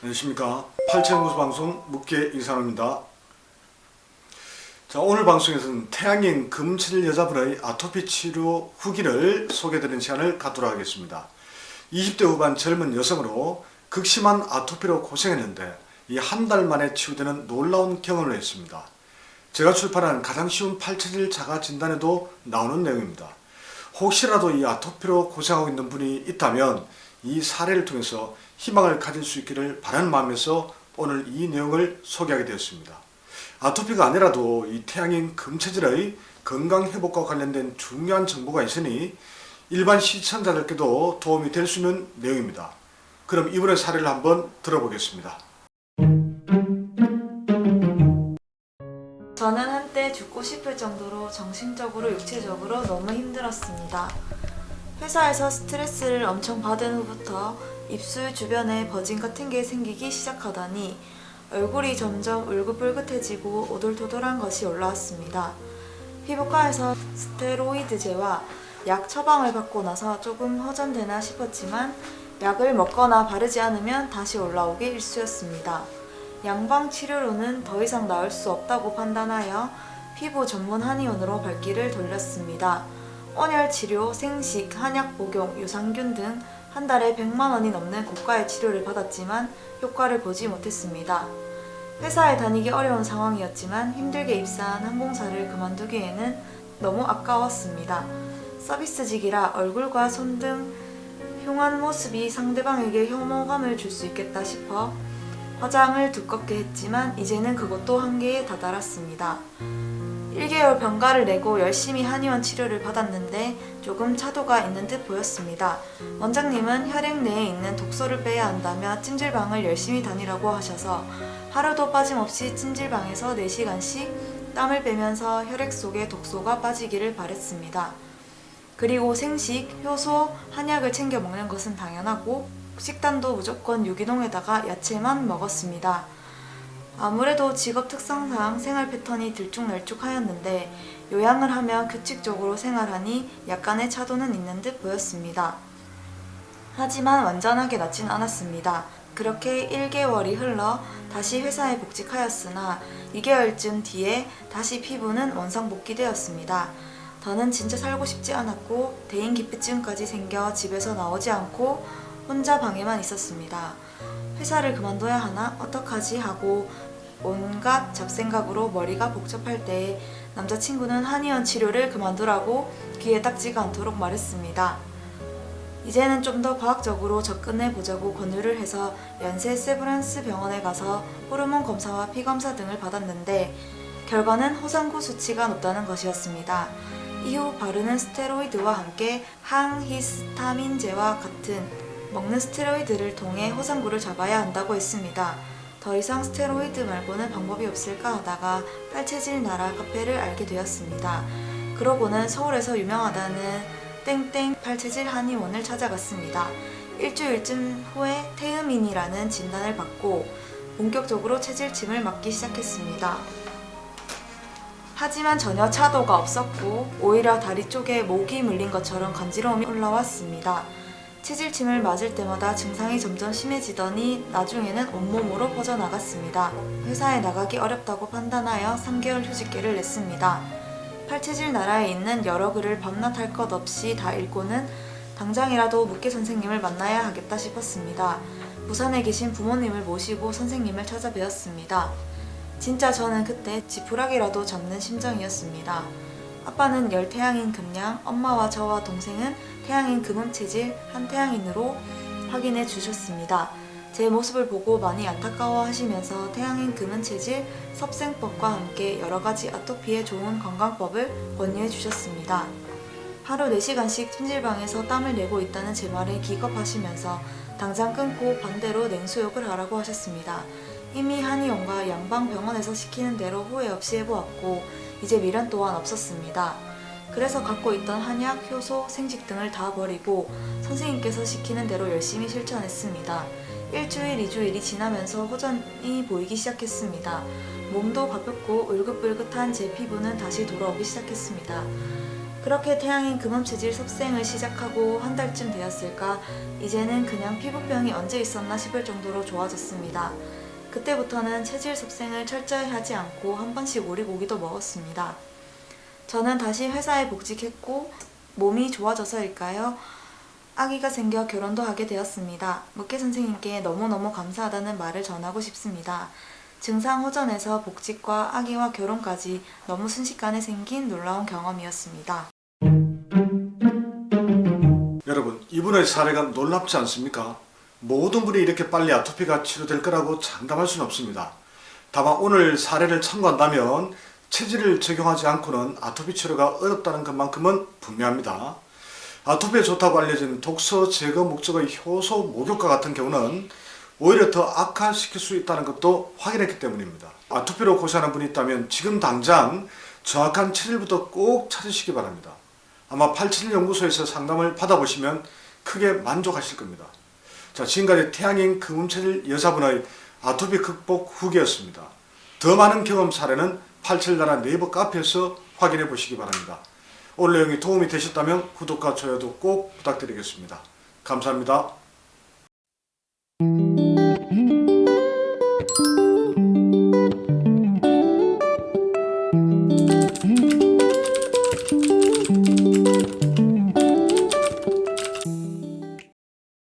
안녕하십니까. 팔체연구소 방송 묵계 이상호입니다. 자, 오늘 방송에서는 태양인 금체질 여자분의 아토피 치료 후기를 소개드리는 시간을 갖도록 하겠습니다. 20대 후반 젊은 여성으로 극심한 아토피로 고생했는데 이 한 달 만에 치유되는 놀라운 경험을 했습니다. 제가 출판한 가장 쉬운 팔체질 자가 진단에도 나오는 내용입니다. 혹시라도 이 아토피로 고생하고 있는 분이 있다면 이 사례를 통해서 희망을 가질 수 있기를 바라는 마음에서 오늘 이 내용을 소개하게 되었습니다. 아토피가 아니라도 이 태양인 금체질의 건강회복과 관련된 중요한 정보가 있으니 일반 시청자들께도 도움이 될 수 있는 내용입니다. 그럼 이분의 사례를 한번 들어보겠습니다. 저는 한때 죽고 싶을 정도로 정신적으로 육체적으로 너무 힘들었습니다. 회사에서 스트레스를 엄청 받은 후부터 입술 주변에 버짐 같은 게 생기기 시작하더니 얼굴이 점점 울긋불긋해지고 오돌토돌한 것이 올라왔습니다. 피부과에서 스테로이드제와 약 처방을 받고 나서 조금 호전되나 싶었지만 약을 먹거나 바르지 않으면 다시 올라오기 일쑤였습니다. 양방 치료로는 더 이상 나을 수 없다고 판단하여 피부 전문 한의원으로 발길을 돌렸습니다. 온열 치료, 생식, 한약 복용, 유산균 등 한 달에 100만 원이 넘는 고가의 치료를 받았지만 효과를 보지 못했습니다. 회사에 다니기 어려운 상황이었지만 힘들게 입사한 항공사를 그만두기에는 너무 아까웠습니다. 서비스직이라 얼굴과 손 등 흉한 모습이 상대방에게 혐오감을 줄 수 있겠다 싶어 화장을 두껍게 했지만 이제는 그것도 한계에 다다랐습니다. 1개월 병가를 내고 열심히 한의원 치료를 받았는데 조금 차도가 있는 듯 보였습니다. 원장님은 혈액 내에 있는 독소를 빼야 한다며 찜질방을 열심히 다니라고 하셔서 하루도 빠짐없이 찜질방에서 4시간씩 땀을 빼면서 혈액 속에 독소가 빠지기를 바랬습니다. 그리고 생식, 효소, 한약을 챙겨 먹는 것은 당연하고 식단도 무조건 유기농에다가 야채만 먹었습니다. 아무래도 직업 특성상 생활 패턴이 들쭉날쭉하였는데 요양을 하며 규칙적으로 생활하니 약간의 차도는 있는 듯 보였습니다. 하지만 완전하게 낫진 않았습니다. 그렇게 1개월이 흘러 다시 회사에 복직하였으나 2개월쯤 뒤에 다시 피부는 원상복귀되었습니다. 더는 진짜 살고 싶지 않았고 대인기피증까지 생겨 집에서 나오지 않고 혼자 방에만 있었습니다. 회사를 그만둬야 하나? 어떡하지? 하고 온갖 잡생각으로 머리가 복잡할 때에 남자친구는 한의원 치료를 그만두라고 귀에 닥지가 않도록 말했습니다. 이제는 좀 더 과학적으로 접근해보자고 권유를 해서 연세 세브란스 병원에 가서 호르몬 검사와 피 검사 등을 받았는데 결과는 호상구 수치가 높다는 것이었습니다. 이후 바르는 스테로이드와 함께 항히스타민제와 같은 먹는 스테로이드를 통해 호상구를 잡아야 한다고 했습니다. 더 이상 스테로이드 말고는 방법이 없을까 하다가 팔체질 나라 카페를 알게 되었습니다. 그러고는 서울에서 유명하다는 땡땡 팔체질 한의원을 찾아갔습니다. 일주일쯤 후에 태음인이라는 진단을 받고 본격적으로 체질침을 맞기 시작했습니다. 하지만 전혀 차도가 없었고 오히려 다리 쪽에 모기 물린 것처럼 간지러움이 올라왔습니다. 체질침을 맞을 때마다 증상이 점점 심해지더니 나중에는 온몸으로 퍼져나갔습니다. 회사에 나가기 어렵다고 판단하여 3개월 휴직계를 냈습니다. 팔체질 나라에 있는 여러 글을 밤낮 할 것 없이 다 읽고는 당장이라도 묵계 선생님을 만나야 하겠다 싶었습니다. 부산에 계신 부모님을 모시고 선생님을 찾아뵈었습니다. 진짜 저는 그때 지푸라기라도 잡는 심정이었습니다. 아빠는 열태양인 금양, 엄마와 저와 동생은 태양인 금음체질 한태양인으로 확인해 주셨습니다. 제 모습을 보고 많이 안타까워 하시면서 태양인 금음체질 섭생법과 함께 여러가지 아토피에 좋은 건강법을 권유해 주셨습니다. 하루 4시간씩 찜질방에서 땀을 내고 있다는 제 말에 기겁하시면서 당장 끊고 반대로 냉수욕을 하라고 하셨습니다. 이미 한의원과 양방병원에서 시키는 대로 후회 없이 해보았고 이제 미련 또한 없었습니다. 그래서 갖고 있던 한약, 효소, 생식 등을 다 버리고 선생님께서 시키는 대로 열심히 실천했습니다. 일주일, 2주일이 지나면서 호전이 보이기 시작했습니다. 몸도 가볍고 울긋불긋한 제 피부는 다시 돌아오기 시작했습니다. 그렇게 태양인 금암체질 섭생을 시작하고 한 달쯤 되었을까 이제는 그냥 피부병이 언제 있었나 싶을 정도로 좋아졌습니다. 그때부터는 체질 섭생을 철저히 하지 않고 한 번씩 오리고기도 먹었습니다. 저는 다시 회사에 복직했고 몸이 좋아져서일까요? 아기가 생겨 결혼도 하게 되었습니다. 묵계 선생님께 너무너무 감사하다는 말을 전하고 싶습니다. 증상 호전에서 복직과 아기와 결혼까지 너무 순식간에 생긴 놀라운 경험이었습니다. 여러분, 이분의 사례가 놀랍지 않습니까? 모든 분이 이렇게 빨리 아토피가 치료될 거라고 장담할 수는 없습니다. 다만 오늘 사례를 참고한다면 체질을 적용하지 않고는 아토피 치료가 어렵다는 것만큼은 분명합니다. 아토피에 좋다고 알려진 독소 제거 목적의 효소 목욕과 같은 경우는 오히려 더 악화시킬 수 있다는 것도 확인했기 때문입니다. 아토피로 고생하는 분이 있다면 지금 당장 정확한 체질부터 꼭 찾으시기 바랍니다. 아마 871연구소에서 상담을 받아보시면 크게 만족하실 겁니다. 자, 지금까지 태양인 금음체질 여자분의 아토피 극복 후기였습니다. 더 많은 경험 사례는 871나라 네이버 카페에서 확인해 보시기 바랍니다. 오늘 내용이 도움이 되셨다면 구독과 좋아요도 꼭 부탁드리겠습니다. 감사합니다.